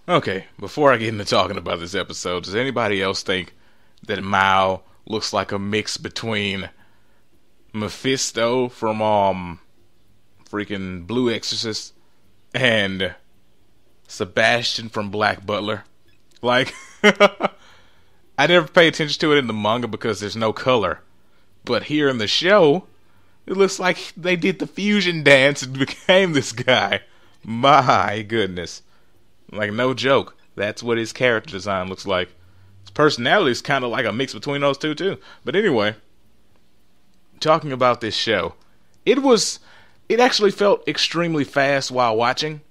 Okay, before I get into talking about this episode, does anybody else think that Mao looks like a mix between Mephisto from freaking Blue Exorcist and Sebastian from Black Butler? Like, I never pay attention to it in the manga because there's no color. But here in the show, it looks like they did the fusion dance and became this guy. My goodness. Like, no joke. That's what his character design looks like. His personality is kind of like a mix between those two, too. But anyway, talking about this show, it actually felt extremely fast while watching,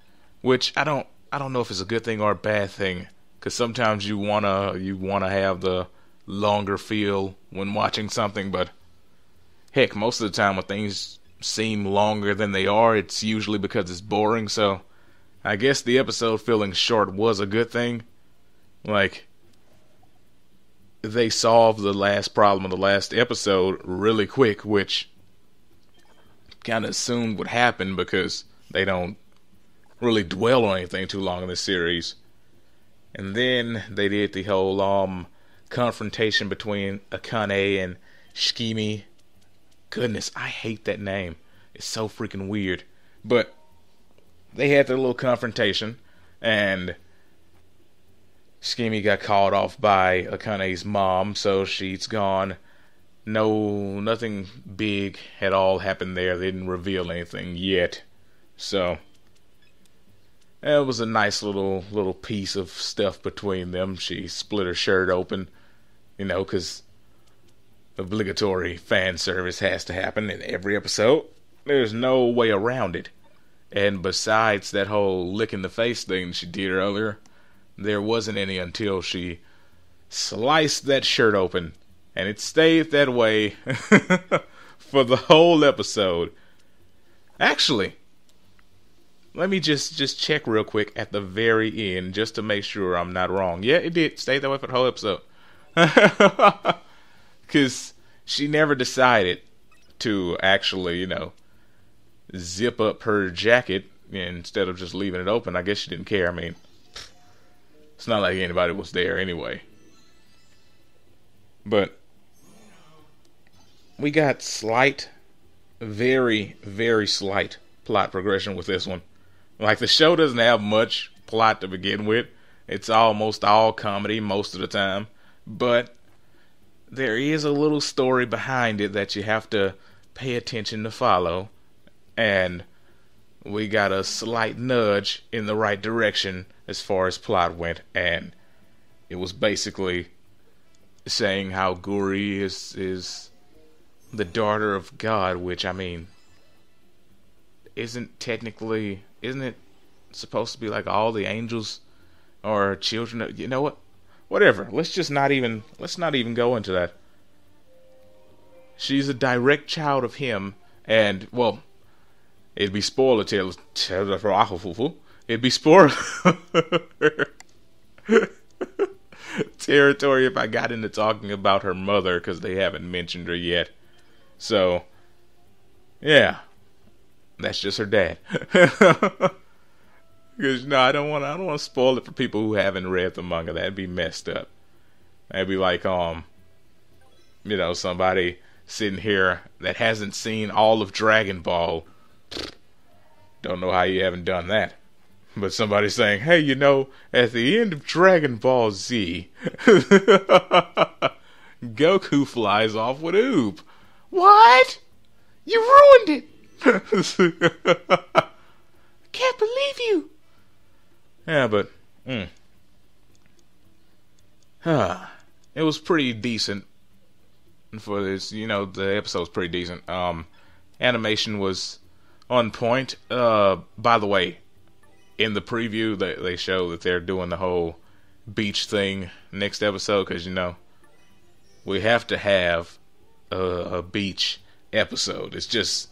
which I don't know if it's a good thing or a bad thing, because sometimes you wanna have the longer feel when watching something, but heck, most of the time when things seem longer than they are, it's usually because it's boring. So I guess the episode feeling short was a good thing. Like, they solved the last problem of the last episode really quick, which kind of assumed would happen because they don't really dwell on anything too long in this series. And then they did the whole confrontation between Akane and Shikimi. Goodness, I hate that name. It's so freaking weird. But they had their little confrontation, and Shikimi got called off by Akane's mom, so she's gone. No, nothing big at all happened there. They didn't reveal anything yet. So it was a nice little piece of stuff between them. She split her shirt open, because obligatory fan service has to happen in every episode. There's no way around it. And besides that whole lick in the face thing she did earlier, there wasn't any until she sliced that shirt open. And it stayed that way for the whole episode. Actually, let me just check real quick at the very end just to make sure I'm not wrong. Yeah, it did stay that way for the whole episode. Because she never decided to actually, zip up her jacket instead of just leaving it open. I guess she didn't care. I mean, it's not like anybody was there anyway. But we got slight, very, very slight plot progression with this one. Like, the show doesn't have much plot to begin with. It's almost all comedy most of the time. But there is a little story behind it that you have to pay attention to follow. And we got a slight nudge in the right direction as far as plot went. And it was basically saying how Guri is the daughter of God, which, I mean, isn't it supposed to be like all the angels are children of, you know what? Whatever. Let's not even go into that. She's a direct child of him, and, well, it'd be spoiler it'd be spoiler territory if I got into talking about her mother, because they haven't mentioned her yet. So, yeah, that's just her dad. Because I don't want to spoil it for people who haven't read the manga. That'd be messed up. That'd be like somebody sitting here that hasn't seen all of Dragon Ball. Don't know how you haven't done that. But somebody saying, hey, at the end of Dragon Ball Z, Goku flies off with Oob. What? You ruined it! Can't believe you! Yeah, but it was pretty decent for this. The episode's pretty decent. Animation was on point. By the way, in the preview, they show that they're doing the whole beach thing next episode, because we have to have a beach episode. It's just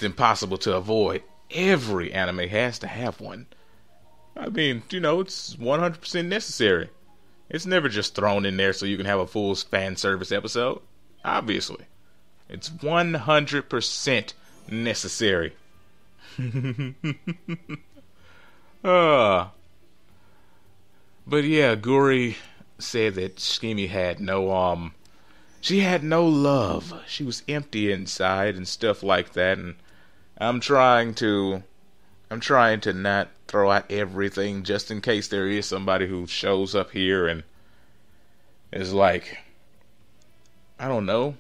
impossible to avoid. Every anime has to have one. I mean, it's 100% necessary. It's never just thrown in there so you can have a full fan service episode. Obviously. It's 100% necessary. But yeah, Guri said that Skimmy had she had no love. She was empty inside and stuff like that. And I'm trying to, I'm trying to not throw out everything just in case there is somebody who shows up here and is like, I don't know,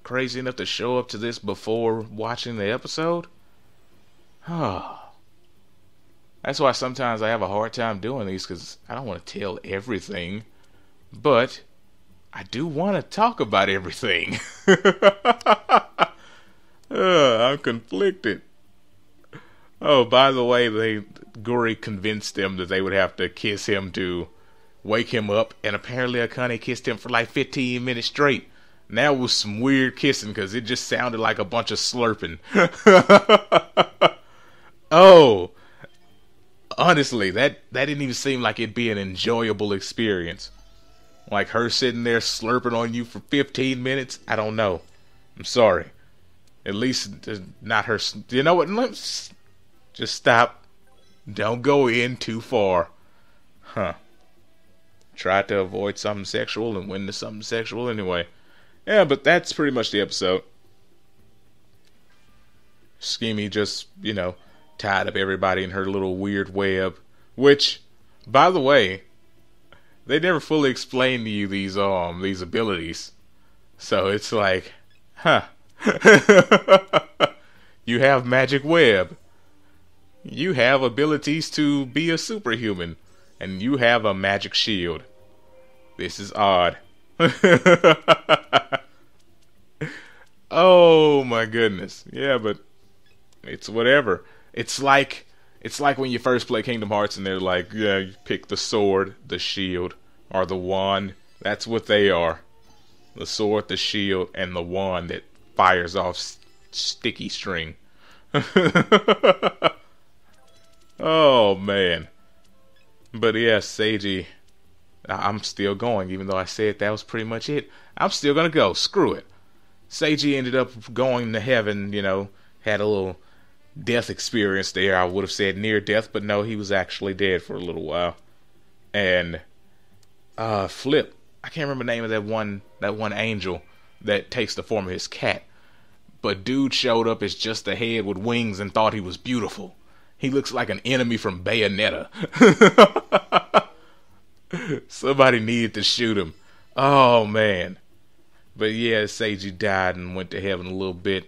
crazy enough to show up to this before watching the episode. That's why sometimes I have a hard time doing these, because I don't want to tell everything, but I do want to talk about everything. I'm conflicted. Oh, by the way, Guri convinced them that they would have to kiss him to wake him up, and apparently Akane kissed him for like 15 minutes straight. And that was some weird kissing, because it just sounded like a bunch of slurping. Oh, honestly, that didn't even seem like it'd be an enjoyable experience. Like her sitting there slurping on you for 15 minutes? I don't know. I'm sorry. At least not her. You know what? Let's just stop. Don't go in too far. Try to avoid something sexual and went to something sexual anyway. Yeah, but that's pretty much the episode. Skimmy just, tied up everybody in her little weird web. Which, by the way, they never fully explain to you these abilities. So it's like, you have magic web. You have abilities to be a superhuman. And you have a magic shield. This is odd. Oh my goodness. Yeah, but it's whatever. It's like when you first play Kingdom Hearts and they're like, yeah, you pick the sword, the shield, or the wand. That's what they are. The sword, the shield, and the wand that fires off sticky string. Oh man. But yeah, Seiji, I'm still going, even though I said that was pretty much it. I'm still gonna go. Screw it. Seiji ended up going to heaven, had a little death experience there. I would have said near death, but no, he was actually dead for a little while. And Flip, I can't remember the name of that one angel that takes the form of his cat. But dude showed up as just a head with wings and thought he was beautiful. He looks like an enemy from Bayonetta. Somebody needed to shoot him. Oh man. But yeah, Seiji died and went to heaven a little bit.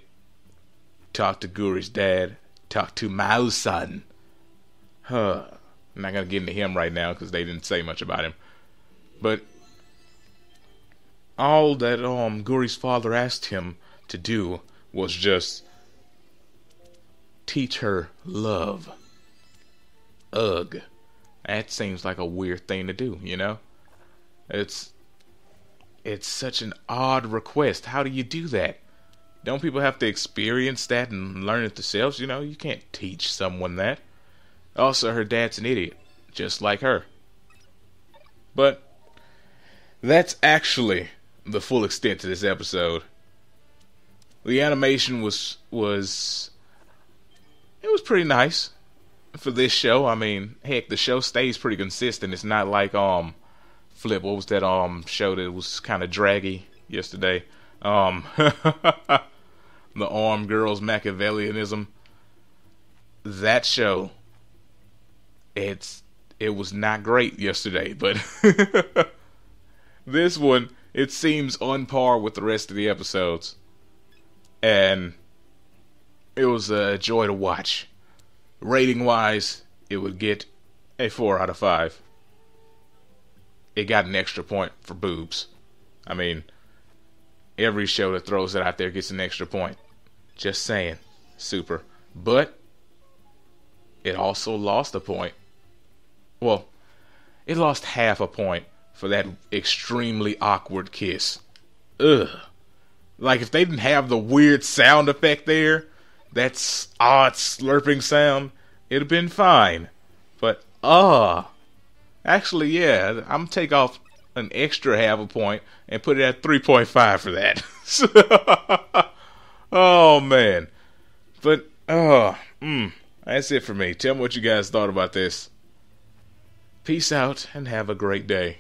Talked to Guri's dad. Talked to Mao's son. I'm not gonna get into him right now because they didn't say much about him. But all that Guri's father asked him to do was just teach her love. Ugh. That seems like a weird thing to do, It's such an odd request. How do you do that? Don't people have to experience that and learn it themselves? You can't teach someone that. Also, her dad's an idiot, just like her. But that's actually the full extent to this episode. The animation was pretty nice for this show. I mean, heck, the show stays pretty consistent. It's not like Flip. What was that show that was kind of draggy yesterday? The Armed Girls Machiavellianism. That show. It was not great yesterday, but this one, it seems on par with the rest of the episodes. And it was a joy to watch. Rating wise, it would get a 4 out of 5. It got an extra point for boobs. I mean, every show that throws it out there gets an extra point. Just saying. Super. But it also lost a point. Well, it lost half a point for that extremely awkward kiss. Ugh. Like, if they didn't have the weird sound effect there, that odd slurping sound, it'd have been fine. But, actually, yeah, I'm gonna take off an extra half a point and put it at 3.5 for that. Oh, man. But, that's it for me. Tell me what you guys thought about this. Peace out and have a great day.